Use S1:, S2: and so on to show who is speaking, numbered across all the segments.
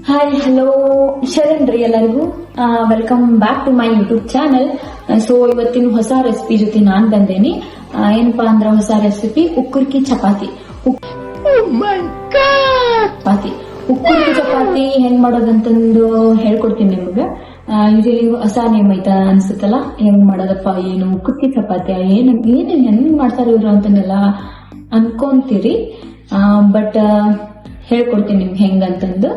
S1: Hi hello Sharan ರೀ ಎಲ್ಲರಿಗೂ welcome back to my YouTube channel. So ಇವತ್ತಿನ ಹೊಸ ರೆಸಿಪಿ ಜೊತೆ ನಾನ್ ಬಂದೇನಿ. ಏನಪ್ಪಾ ಅಂದ್ರ ಹೊಸ ರೆಸಿಪಿ ಉಕ್ಕುರ್ಕಿ ಚಪಾತಿ. ಉಕ್ಕುರ್ಕಿ ಚಪಾತಿ ಹೆಂಗ್ ಮಾಡೋದಂತಂದು ಹೇಳ್ಕೊಡ್ತೀನಿ ನಿಮ್ಗೆ. ಯೂಶಲಿ ಹೊಸ ನೇಮ್ ಐತ ಅನ್ಸುತ್ತಲ್ಲ, ಹೆಂಗ್ ಮಾಡೋದಪ್ಪ, ಏನು ಉಕ್ಕುರ್ಕಿ ಚಪಾತಿ, ಏನ್ ಹೆಂಗ್ ಮಾಡ್ತಾರ ಇವ್ರು ಅಂತಂದೆಲ್ಲ ಅನ್ಕೊಂತೀರಿ. ಬಟ್ ಹೇಳ್ಕೊಡ್ತೀನಿ ನಿಮ್ಗೆ ಹೆಂಗಂತಂದು.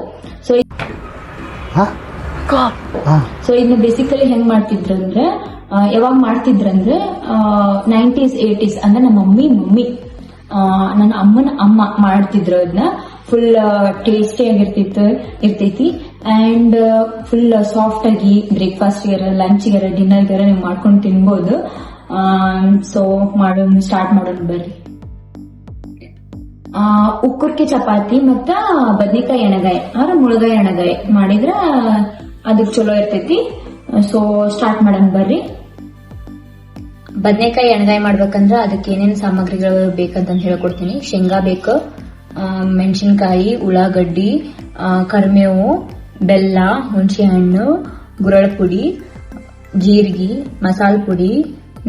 S1: ಸೊ ಇದನ್ನ ಬೇಸಿಕಲಿ ಹೆಂಗ್ ಮಾಡ್ತಿದ್ರಂದ್ರೆ, ಯಾವಾಗ ಮಾಡ್ತಿದ್ರಂದ್ರೆ 90s 80s ಅಂದ್ರೆ ನಮ್ಮ ಮಮ್ಮಿ ನನ್ನ ಅಮ್ಮನ ಅಮ್ಮ ಮಾಡ್ತಿದ್ರು. ಅದನ್ನ ಫುಲ್ ಟೇಸ್ಟಿ ಇರ್ತೈತಿ ಅಂಡ್ ಫುಲ್ ಸಾಫ್ಟ್ ಆಗಿ ಬ್ರೇಕ್ಫಾಸ್ಟ್ಗಾರ, ಲಂಚ್ಗಾರ, ಡಿನ್ನರ್ಗಾರ ನೀವು ಮಾಡ್ಕೊಂಡು ತಿನ್ಬೋದು. ಸೊ ಸ್ಟಾರ್ಟ್ ಮಾಡೋಣ ಬರ್ರಿ. ಉಕ್ಕುರ್ಕಿ ಚಪಾತಿ ಮತ್ತ ಬದ್ನಿಕಾಯಿ ಎಣಗಾಯಿ ಆದ್ರೆ ಮುಳಗಾಯಿ ಎಣಗಾಯಿ ಮಾಡಿದ್ರ ಅದಕ್ ಚಲೋ ಇರ್ತೈತಿ. ಸೊ ಸ್ಟಾರ್ಟ್ ಮಾಡೋಣ ಬರ್ರಿ. ಬದ್ನೆಕಾಯಿ ಎಣಗಾಯಿ ಮಾಡ್ಬೇಕಂದ್ರ ಅದಕ್ಕೆ ಏನೇನ್ ಸಾಮಗ್ರಿಗಳು ಬೇಕಂತ ಹೇಳ್ಕೊಡ್ತೀನಿ. ಶೇಂಗಾ ಬೇಕು, ಮೆಣಸಿನ್ಕಾಯಿ, ಉಳ್ಳಾಗಡ್ಡಿ, ಕರಿಬೇವು, ಬೆಲ್ಲ, ಹುಣಸೆ ಹಣ್ಣು, ಗುರಳ ಪುಡಿ, ಜೀರಿಗೆ, ಮಸಾಲ ಪುಡಿ,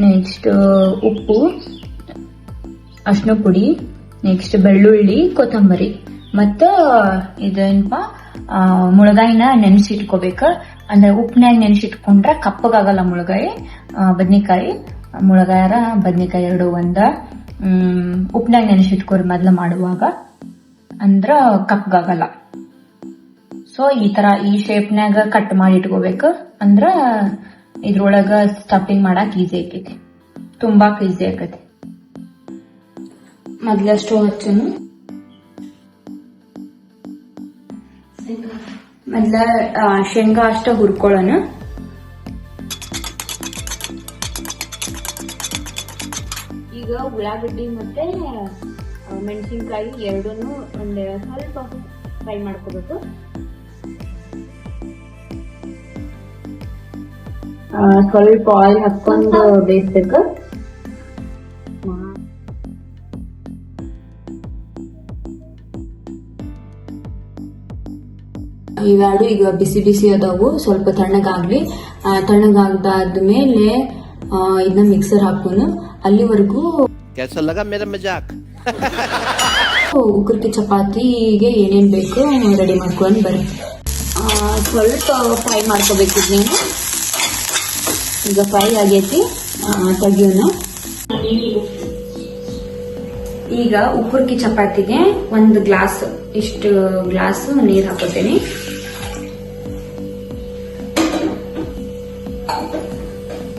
S1: ನೆಕ್ಸ್ಟ್ ಉಪ್ಪು, ಅರ್ಶಿನ ಪುಡಿ, ನೆಕ್ಸ್ಟ್ ಬೆಳ್ಳುಳ್ಳಿ, ಕೊತ್ತಂಬರಿ, ಮತ್ತ ಇದೇನಪ್ಪ ಮುಳಗಾಯಿನ ನೆನೆಸಿಟ್ಕೋಬೇಕ. ಅಂದ್ರೆ ಉಪ್ಪನ್ಯಾಗ ನೆನೆಸಿಟ್ಕೊಂಡ್ರ ಕಪ್ಪಗಾಗಲ್ಲ ಮುಳಗಾಯಿ. ಬದ್ನಿಕಾಯಿ ಮುಳಗಾಯರ ಬದ್ನಿಕಾಯಿ ಎರಡು ಒಂದ. ಉಪ್ಪನ್ಯಾಗ ನೆನೆಸಿಟ್ಕೋರಿ ಮೊದ್ಲ ಮಾಡುವಾಗ, ಅಂದ್ರ ಕಪ್ಪಗಾಗಲ್ಲ. ಸೊ ಈ ಶೇಪ್ನ್ಯಾಗ ಕಟ್ ಮಾಡಿ ಇಟ್ಕೋಬೇಕು. ಅಂದ್ರ ಇದ್ರೊಳಗ ಸ್ಟಫಿಂಗ್ ಮಾಡಕ್ ಈಸಿ ಆಕೈತಿ, ತುಂಬಾಕ್ ಈಸಿ ಆಕೈತಿ. ಮೊದ್ಲ ಸ್ಟವ್ ಹಚ್ಚನು. ಮೊದ್ಲ ಶೇಂಗಾ ಅಷ್ಟ ಹುರ್ಕೊಳ್ಳೋಣ. ಈಗ ಉಳ್ಳಾಗಡ್ಡಿ ಮತ್ತೆ ಮೆಣಸಿನ್ಕಾಯಿ ಎರಡನ್ನೂ ಒಂದ್ ಸ್ವಲ್ಪ ಫ್ರೈ ಮಾಡ್ಕೋಬೇಕು. ಸ್ವಲ್ಪ ಆಯಿಲ್ ಹಾಕೊಂಡು ಬೇಯಿಸ್ಬೇಕು. ಇವೆರಡು ಈಗ ಬಿಸಿ ಬಿಸಿ ಅದಾವು, ಸ್ವಲ್ಪ ತಣ್ಣಗಾಗ್ಲಿ. ತಣ್ಣಗಾಗ್ದಾದ್ಮೇಲೆ ಇದನ್ನ ಮಿಕ್ಸರ್ ಹಾಕೋನು. ಅಲ್ಲಿವರೆಗೂ ಉಕ್ಕುರ್ಕಿ ಚಪಾತಿಗೆ ಏನೇನ್ ಬೇಕು ರೆಡಿ ಮಾಡ್ಕೊಂಡು ಬರ್ರಿ. ಸ್ವಲ್ಪ ಫ್ರೈ ಮಾಡ್ಕೋಬೇಕು ಇದನ್ನೇನು. ಈಗ ಫ್ರೈ ಆಗೈತಿ, ತೆಗಿಯೋಣ. ಈಗ ಉಕ್ಕುರ್ಕಿ ಚಪಾತಿಗೆ ಒಂದು ಗ್ಲಾಸ್, ಇಷ್ಟು ಗ್ಲಾಸ್ ನೀರ್ ಹಾಕೋತೀನಿ.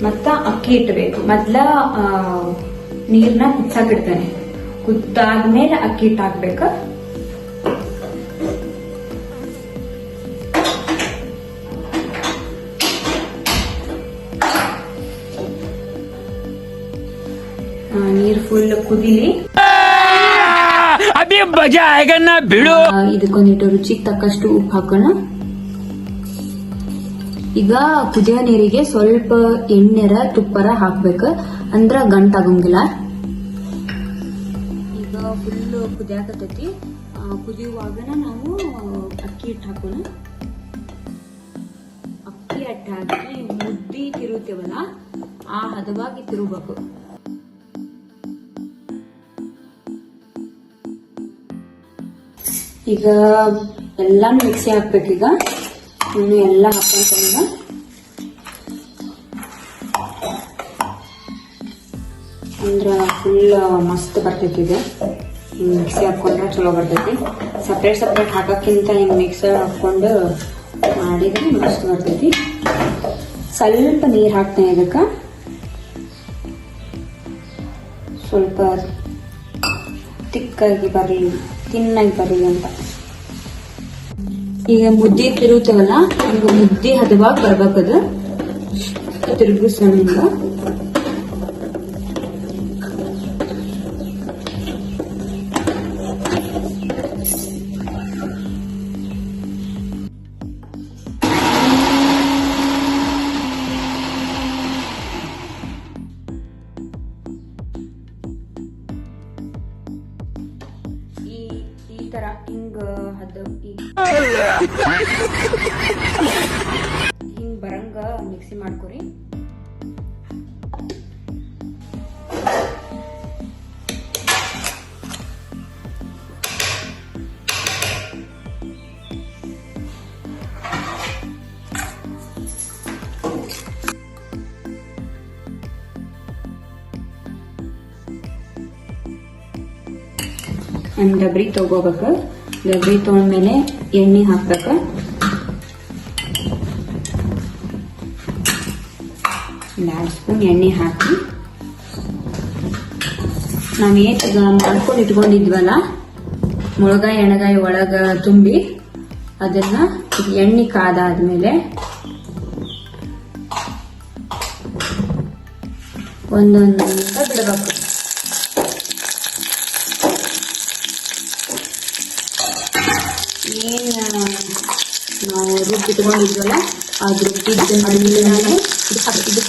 S1: ಮತ್ತ ಅಕ್ಕಿ ಇಟ್ಟಬೇಕು. ಮೊದ್ಲ ನೀರ್ನ ಕುದ್ಸಾಕ್ ಇಡ್ತೇನೆ. ಕುದ್ದಾದ್ಮೇಲೆ ಅಕ್ಕಿ ಹಿಟ್ಟು ಹಾಕ್ಬೇಕು. ನೀರ್ ಫುಲ್ ಕುದಿಲಿ. ಬಿಡು. ಇದಕ್ಕೊಂದಿಟ್ಟು ರುಚಿಗೆ ತಕ್ಕಷ್ಟು ಉಪ್ಪು ಹಾಕೋಣ. ಈಗ ಕುದಿಯೋ ನೀರಿಗೆ ಸ್ವಲ್ಪ ಎಣ್ಣೆರ ತುಪ್ಪರ ಹಾಕ್ಬೇಕು, ಅಂದ್ರ ಗಂಟಾಗಂಗಿಲ್ಲ. ಈಗ ಫುಲ್ ಕುದಿಯಾಕತೈತಿ. ಕುದಿಯುವಾಗನ ನಾವು ಅಕ್ಕಿ ಹಿಟ್ಟು ಹಾಕೋಣ. ಅಕ್ಕಿ ಹಿಟ್ಟು ಹಾಕಿ ಮುದ್ದಿ ತಿರುತ್ತೇವಲ್ಲ, ಆ ಹದವಾಗಿ ತಿರುಗಬೇಕು. ಈಗ ಎಲ್ಲಾನು ಮಿಕ್ಸಿ ಹಾಕ್ಬೇಕೀಗ. ಎಲ್ಲ ಹಾಕೊಂಡ ಅಂದ್ರ ಫುಲ್ ಮಸ್ತ್ ಬರ್ತೈತಿ. ಈಗ ಮಿಕ್ಸಿ ಹಾಕೊಂಡ್ರೆ ಚಲೋ ಬರ್ತೈತಿ. ಸಪ್ರೇಟ್ ಹಾಕಕ್ಕಿಂತ ಹಿಂಗ್ ಮಿಕ್ಸರ್ ಹಾಕೊಂಡು ಮಾಡಿದ್ರೆ ಮಸ್ತ್ ಬರ್ತೈತಿ. ಸ್ವಲ್ಪ ನೀರ್ ಹಾಕ್ತೇನೆ ಇದಕ್ಕ, ಸ್ವಲ್ಪ ತಿಕ್ಕಾಗಿ ಬರಲಿ, ತಿನ್ನಾಗಿ ಬರಲಿ ಅಂತ. ಈಗ ಮುದ್ದೆ ತಿರುತ್ತೇವಲ್ಲ, ಈಗ ಮುದ್ದೆ ಹದವಾಗಿ ಬರ್ಬೇಕದ. ತಿರುಗಿಸೋಣ. ಈ
S2: ತರ ಹಿಂಗ ಅದು ಹಿಂಗ್ ಬರಂಗ ಮಿಕ್ಸಿ ಮಾಡ್ಕೊರಿ. ಒಂದು ಡಬ್ರಿ ತಗೋಬೇಕು. ಡಬ್ರಿ ತಗೊಂಡ್ಮೇಲೆ ಎಣ್ಣೆ ಹಾಕ್ಬೇಕು. ಒಂದು 2 ಸ್ಪೂನ್ ಎಣ್ಣೆ ಹಾಕಿ ನಾವು ಮಾಡ್ಕೊಂಡು ಇಟ್ಕೊಂಡಿದ್ವಲ್ಲ ಮುಳಗಾಯಿ ಎಣಗಾಯಿ ಒಳಗ ತುಂಬಿ ಅದನ್ನ ಎಣ್ಣೆ ಕಾದಾದ್ಮೇಲೆ ಒಂದೊಂದು ನಿಮಿಷ ಬಿಡಬೇಕು. ನಾವು ರುಬ್ಬಿಟ್ಕೊಂಡಿದ್ವಲ್ಲ ಅದು ರುಬ್ಬಿದ್ದು ಮಾಡಿದ್ರೆ ನಾನು ಹಾಕಿದ್ದು.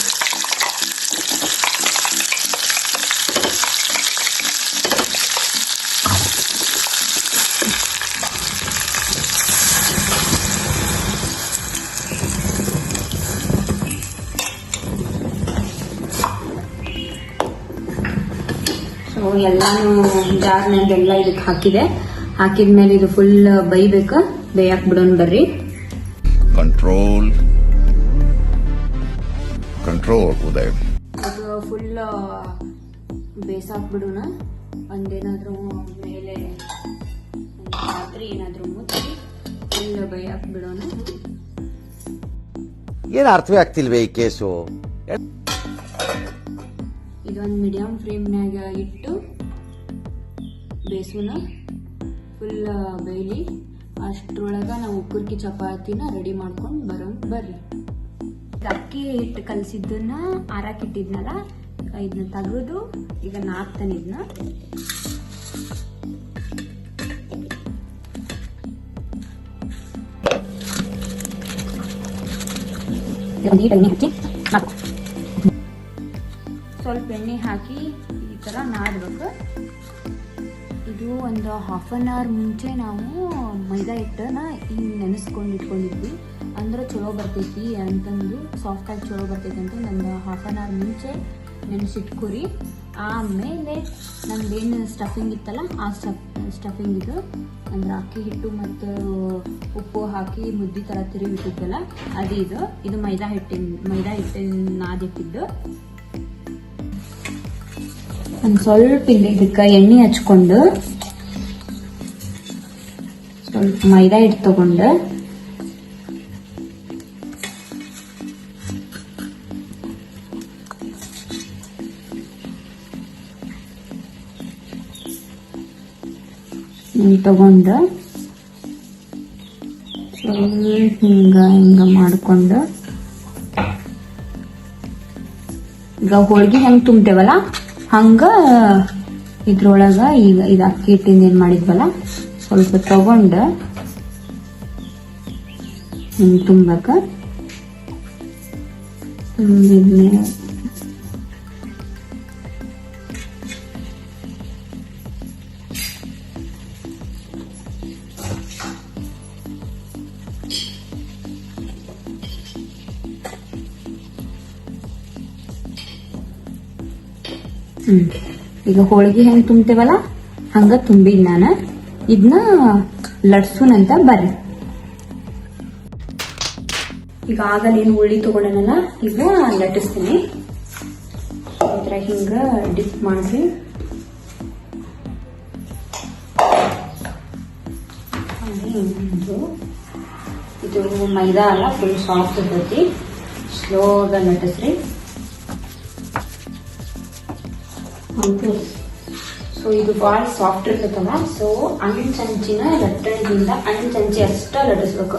S2: ಸೊ ಎಲ್ಲಾನು ಜಾರ್ನಂದೆಲ್ಲ ಇದಕ್ಕೆ ಹಾಕಿದ್ಮೇಲೆ ಇದು ಫುಲ್ ಬೈಬೇಕು. ಬೇಯಕ್ ಬಿಡೋಣ ಬರ್ರಿ.
S3: ಕಂಟ್ರೋಲ್ ಉದಯ್.
S2: ಅದು ಫುಲ್ ಬೇಸಾಕ್ ಬಿಡೋಣ. ಒಂದೇನಾದ್ರೂ ಮೇಲೆ ರಾತ್ರಿ ಏನಾದ್ರೂ ಮುಚ್ಚಿ ಫುಲ್ ಬೇಯಕ್ ಬಿಡೋಣ.
S4: ಏನು ಅರ್ಥವೇ ಆಗ್ತಿಲ್ವೇ ಈ ಕೇಸು?
S2: ಇದೊಂದು ಮೀಡಿಯಂ ಫ್ಲೇಮ್ನಾಗ ಇಟ್ಟು ಬೇಸುನ ಫುಲ್ ಬೇಯ್ಲಿ. ಅಷ್ಟ್ರೊಳಗ ನಾವು ಉಕ್ಕುರ್ಕಿ ಚಪಾತಿನ ರೆಡಿ ಮಾಡ್ಕೊಂಡು ಬರೋಣ ಬರ್ರಿ. ಅಕ್ಕಿ ಹಿಟ್ಟು ಕಲಸಿದ್ದನ್ನ ಆರಾಕಿಟ್ಟಿದ್ನಲ್ಲ ಇದನ್ನ ತೆಗೆದು ಈಗ ನಾಕ್ತಾನೆ. ಇದನ್ನ ಸ್ವಲ್ಪ ಎಣ್ಣೆ ಹಾಕಿ ಈ ತರ ನಾದ್ಬೇಕು. ಇದು ಒಂದು 1/2 hour ಮುಂಚೆ ನಾವು ಮೈದಾ ಹಿಟ್ಟನ್ನ ಹಿಂಗೆ ನೆನೆಸ್ಕೊಂಡು ಇಟ್ಕೊಂಡಿದ್ವಿ. ಅಂದ್ರೆ ಚಲೋ ಬರ್ತೈತಿ ಅಂತಂದು, ಸಾಫ್ಟಾಗಿ ಚಲೋ ಬರ್ತೈತಿ ಅಂತ ಒಂದು 1/2 hour ಮುಂಚೆ ನೆನೆಸಿಟ್ಕೊರಿ. ಆಮೇಲೆ ನಮ್ದೇನು ಸ್ಟಫಿಂಗ್ ಇತ್ತಲ್ಲ ಆ ಸ್ಟಫಿಂಗ್ ಇದು ಅಂದ್ರೆ ಅಕ್ಕಿ ಹಿಟ್ಟು ಮತ್ತು ಉಪ್ಪು ಹಾಕಿ ಮುದ್ದೆ ಥರ ತಿರುಗಿಟ್ಟಿದ್ವಲ್ಲ ಅದು ಇದು ಮೈದಾ ಹಿಟ್ಟಿನ ನಾದಿಟ್ಟಿದ್ದು. ಒಂದು ಸ್ವಲ್ಪ ಇದಕ್ಕೆ ಎಣ್ಣೆ ಹಚ್ಕೊಂಡು ಸ್ವಲ್ಪ ಮೈದಾ ಹಿಟ್ಟು ತಗೊಂಡು ತಗೊಂಡು ಸ್ವಲ್ಪ ಹಿಂಗ ಮಾಡ್ಕೊಂಡು ಈಗ ಹೋಳಿಗೆ ಹೆಂಗ್ ತುಂಬ್ತೇವಲ್ಲ ಹಂಗ ಇದ್ರೊಳಗ ಈಗ ಇದು ಅಕ್ಕಿ ಹಿಟ್ಟಿಂದ ಏನ್ ಮಾಡಿದ್ವಲ್ಲ ಸ್ವಲ್ಪ ತಗೊಂಡ ಹಿಂಗ್ ತುಂಬಕ. ತುಂಬಿದ್ಮೇಲೆ ಈಗ ಹೋಳಿಗೆ ಹೆಂಗ್ ತುಂಬ್ತೇವಲ್ಲ ಹಂಗ ತುಂಬಿದ್ ನಾನು. ಇದನ್ನ ಲಟ್ಸೂನ್ ಅಂತ ಬರ್ರಿ. ಈಗ ಆಗಲ್ಲ ಏನು ಉಳ್ಳಿ ತಗೊಂಡನಲ್ಲ ಈಗ ಲಟ್ಟಿಸ್ತೀನಿ. ಈ ಹಿಂಗ ಡಿಪ್ ಮಾಡ್ರಿ. ಇದು ಮೈದಾ ಅಲ್ಲ, ಫುಲ್ ಸಾಫ್ಟ್ ಇರ್ತೈತಿ. ಸ್ಲೋಗ ಲಟ್ಟಿಸ್ರಿ. ಸೊ ಇದು ಭಾಳ ಸಾಫ್ಟ್ ಇರ್ತೈತಲ್ಲ, ಸೊ ಅಂಚಂಚಿನ ಲಟ್ಟಣದಿಂದ ಅಂಚಂಚಿ ಅಷ್ಟ ಲಟ್ಟಿಸ್ಬೇಕು.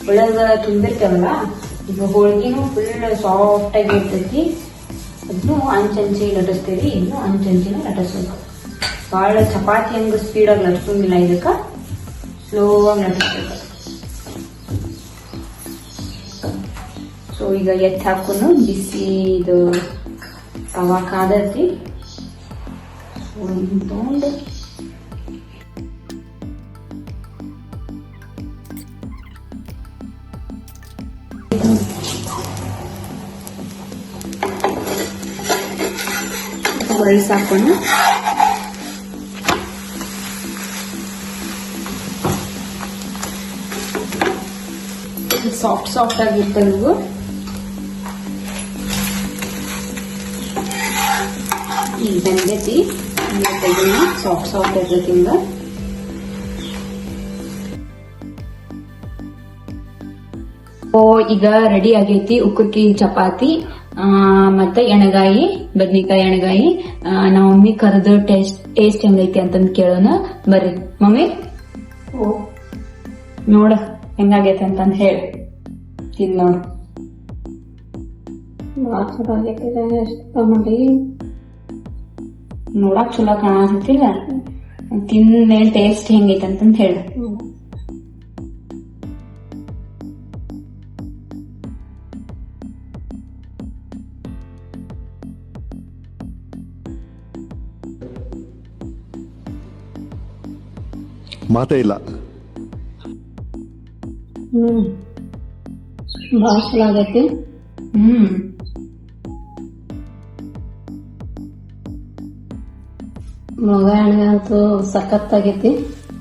S2: ಒಳಗ ತುಂಬಿರ್ತೇವಲ್ಲ ಈಗ ಹೋಳಿಗೆನೂ ಫುಲ್ ಸಾಫ್ಟ್ ಆಗಿ ಇರ್ತೈತಿ. ಅದನ್ನು ಅಂಚಂಚಿ ಲಟ್ಟಿಸ್ತೀವಿ. ಇನ್ನು ಅಂಚಂಚಿನ ಲಟ್ಟಿಸ್ಬೇಕು. ಭಾಳ ಚಪಾತಿ ಹಂಗ ಸ್ಪೀಡಾಗಿ ಲಟ್ಸಂಗಿಲ್ಲ, ಇದಕ್ಕೆ ಸ್ಲೋ ಆಗಿ ಲಟ್ಟಿಸ್ಬೇಕು. ಸೊ ಈಗ ಎತ್ತಿ ಹಾಕೊಂಡು ಬಿಸಿ ಇದು ತವಾ ಕಾದೈತಿ. ತಗೊಂಡು ಹೊರಳಿಸಿ ಹಾಕೊಂಡು ಸಾಫ್ಟ್ ಆಗಿರ್ತವೆ ಇವು. ಈಗ ಬಂದೈತಿ ಸಾಫ್ಟ್ ಇರ್ತೈತಿ ಹಿಂಗ. ಈಗ ರೆಡಿ ಆಗೈತಿ ಉಕ್ಕುಕ್ಕಿ ಚಪಾತಿ ಮತ್ತೆ ಎಣಗಾಯಿ, ಬದ್ನಿಕಾಯಿ ಎಣಗಾಯಿ. ನಮ್ಮ ಮಮ್ಮಿ ಕರೆದು ಟೇಸ್ಟ್ ಹೆಂಗೈತಿ ಅಂತಂದ್ ಕೇಳೋಣ ಬರ್ರಿ. ಮಮ್ಮಿ ನೋಡ ಹೆಂಗಾಗೈತೆ ಅಂತಂದ್ ಹೇಳಿ ತಿನ್ ನೋಡು. ನೋಡಕ್ ಚಲೋ ಕಾಣತಿಲ್ಲ, ತಿನ್ನ ಟೇಸ್ಟ್ ಹೆಂಗೈತೆ ಅಂತಂದ್ ಹೇಳಿ.
S5: ಮಾತೇ ಇಲ್ಲ.
S1: ಭಾಳ ಚಲೋ ಆಗೈತಿ. ಮಗ ಎಣ್ಣೆ ಅಂತೂ ಸಖತ್ತಾಗೈತಿ.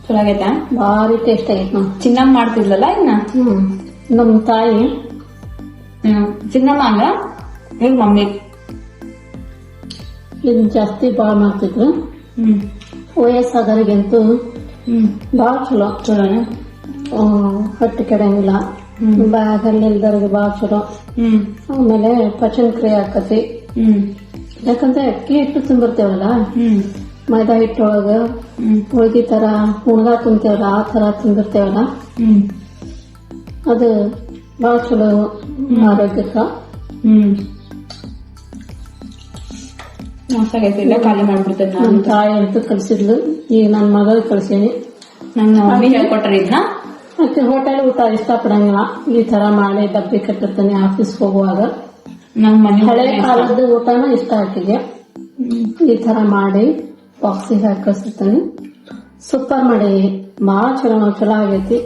S2: ಚಲೋ ಆಗೈತಾ?
S1: ಭಾರಿ ಟೇಸ್ಟ್ ಆಗೈತಿ. ನಾವು
S2: ಚಿನ್ನಮ್ಮ ಮಾಡ್ತಿದ್ಲಲ್ಲ ಇನ್ನ.
S1: ನಮ್ಮ ತಾಯಿ
S2: ಚಿನ್ನಮ್ಮ ಅಂದ್ರ ಇವ್ ಮಮ್ಮಿ
S1: ಇದು ಜಾಸ್ತಿ ಭಾಳ ಮಾಡ್ತಿದ್ರು. ವಯಸ್ಸಾದವರಿಗಂತೂ ಭಾಳ ಚಲೋ.
S2: ಚಲೋನ?
S1: ಹೊಟ್ಟೆ ಕೆಡಂಗಿಲ್ಲ, ಬಾಯಾಗಲ್ಲಿ ಇಲ್ದವ್ರಿಗೆ ಭಾಳ ಚಲೋ. ಆಮೇಲೆ ಪಚನ ಕ್ರಿಯೆ ಆಕತಿ. ಯಾಕಂದ್ರೆ ಅಕ್ಕಿ ಹಿಟ್ಟು ತುಂಬಿರ್ತೇವಲ್ಲ, ಮೈದಾ ಹಿಟ್ಟೊಳಗ ಹೋಳ್ಗಿ ತರ ಹುಣ್ಗಾ ತುಂಬ್ತೇವಲ್ಲ, ಆ ತರ ತುಂಬಿರ್ತೇವಲ್ಲ, ಅದು ಭಾಳ ಚಲೋ ಆರೋಗ್ಯಕ್ಕ.
S2: ಖಾಲಿ ಮಾಡ್ಬಿಡ್ತೇನೆ.
S1: ನಮ್ಮ ತಾಯಿ ಅಂತೂ ಕಲಿಸಿದ್ಲು, ಈಗ ನನ್ನ ಮಗಳು ಕಲಿಸೀನಿ.
S2: ನನ್ನ ಮಮ್ಮಿ ಹೇಳ್ಕೊಟ್ರ ಇದನ್ನ.
S1: ಮತ್ತೆ ಹೋಟೆಲ್ ಊಟ ಇಷ್ಟಪಡಂಗಿಲ್ಲ, ಈ ತರ ಮಾಡಿ ಡಬ್ಬಿ ಕಟ್ಟಿರ್ತಾನೆ ಆಫೀಸ್ ಹೋಗುವಾಗ.
S2: ನಮ್ಮ ಮನೆ
S1: ಹಳೆ ಕಾಲದ ಊಟನ ಇಷ್ಟ ಆಕಿಗೆ. ಈ ತರ ಮಾಡಿ ಬಾಕ್ಸಿಗೆ ಹಾಕಿ ಕಳ್ಸಿರ್ತಾನೆ. ಸೂಪರ್ ಮಾಡಿ ಭಾಳ ಚಲೋ ಆಗೈತಿ.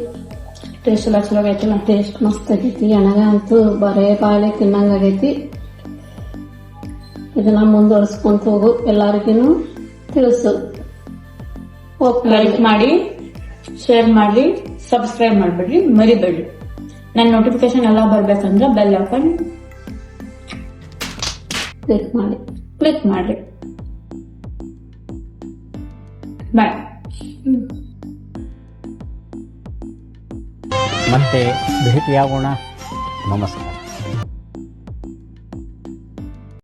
S2: ಟೇಸ್ಟ್ ಎಲ್ಲ ಚಲೋ ಆಗೈತಿಲ್ಲ?
S1: ಟೇಸ್ಟ್ ಮಸ್ತ್ ಆಗೈತಿ. ಎಣಗ ಅಂತೂ ಬರೇ ಬಾಳೆ ತಿನ್ನಂಗ ಆಗೈತಿ. ಇದನ್ನ ಮುಂದುವರ್ಸ್ಕೊಂತ ಹೋಗು, ಎಲ್ಲರಿಗೂ ತಿಳಿಸು.
S2: ಲೈಕ್ ಮಾಡಿ, ಶೇರ್ ಮಾಡಿ, ಸಬ್ಸ್ಕ್ರೈಬ್ ಮಾಡ್ಬಿಡ್ರಿ, ಮರಿಬೇಡ್ರಿ. ನನ್ನ ನೋಟಿಫಿಕೇಶನ್ ಎಲ್ಲ ಬರ್ಬೇಕಂದ್ರೆ ಬೆಲ್ ಹಾಕೊಂಡು
S1: ಕ್ಲಿಕ್
S2: ಮಾಡ್ರಿ. ಬಾಯ್.
S6: ಮತ್ತೆ ಭೇಟಿಯಾಗೋಣ. ನಮಸ್ಕಾರ.